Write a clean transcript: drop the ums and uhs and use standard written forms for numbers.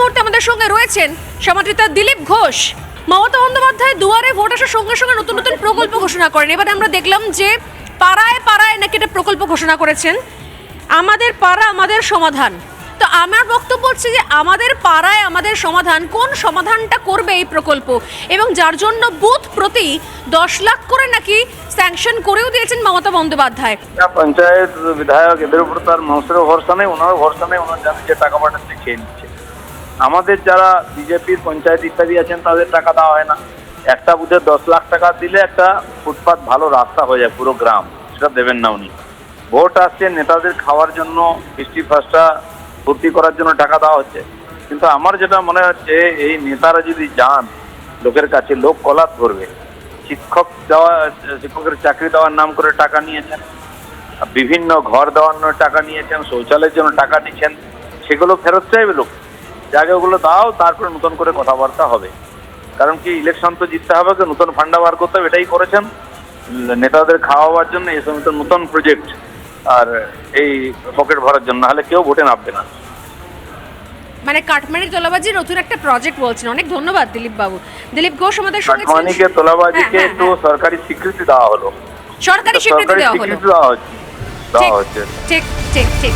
মুহূর্তে আমাদের সঙ্গে রয়েছেন সমাদৃতা দিলীপ ঘোষ। মমতা বন্দ্যোপাধ্যায় দুয়ারে ভোট আসার সঙ্গে সঙ্গে নতুন নতুন প্রকল্প ঘোষণা করেন। এবার আমরা দেখলাম যে পাড়ায় পাড়ায় নাকি একটা প্রকল্প ঘোষণা করেছেন, আমাদের পাড়া আমাদের সমাধান। তো আমার বক্তব্য হচ্ছে যে আমাদের পাড়ায় আমাদের সমাধান, কোন সমাধানটা করবে এই প্রকল্প, এবং যার জন্য বুথ প্রতি 10 লাখ করে নাকি স্যাংশন করেও দিয়েছেন মমতা বন্দ্যোপাধ্যায়। পঞ্চায়েত বিধায়ক এদের উপর তার মানুষেরও ভরসা নেই, ওনারও ভরসা নেই, ওনার জানে যে টাকা পাঠাচ্ছে খেয়ে নিচ্ছে। আমাদের যারা বিজেপির পঞ্চায়েত ইত্যাদি আছেন তাদের টাকা দেওয়া হয় না। একটা বুথে 10 লাখ টাকা দিলে একটা ফুটপাত ভালো রাস্তা হয়ে যায় পুরো গ্রাম, সেটা দেবেন না উনি। ভোট আসছে নেতাদের খাওয়ার জন্য, বৃষ্টি ফাঁসটা ভর্তি করার জন্য টাকা দেওয়া হচ্ছে। কিন্তু আমার যেটা মনে হচ্ছে এই নেতারা যদি যান লোকের কাছে, লোক কলাত ধরবে। শিক্ষকের চাকরি দেওয়ার নাম করে টাকা নিয়েছেন, বিভিন্ন ঘর দেওয়ার টাকা নিয়েছেন, শৌচালয়ের জন্য টাকা নিচ্ছেন, সেগুলো ফেরত চাইবে লোক। জায়গাগুলো দাও, তারপরে নতুন করে কথাবার্তা হবে। কারণ কি ইলেকশন তো জিততে হবে, নতুন ফান্ডা বার করতে হবে, এটাই করেছেন নেতাদের খাওয়াবার জন্য এই সমস্ত নতুন প্রজেক্ট আর এই পকেট ভরার জন্য, নাহলে কেউ ভোটে নামবে না। মানে কাটমানির তোলাবাজির নতুন একটা প্রজেক্ট বলছেন। অনেক ধন্যবাদ দিলীপ বাবু। দিলীপ ঘোষ আমাদের সঙ্গে ছিলেন। কাটমানিকে তোলাবাজিকে একটু সরকারি স্বীকৃতি দেওয়া হলো, সরকারি স্বীকৃতি দেওয়া হলো। দেওয়া হচ্ছে। ঠিক ঠিক ঠিক।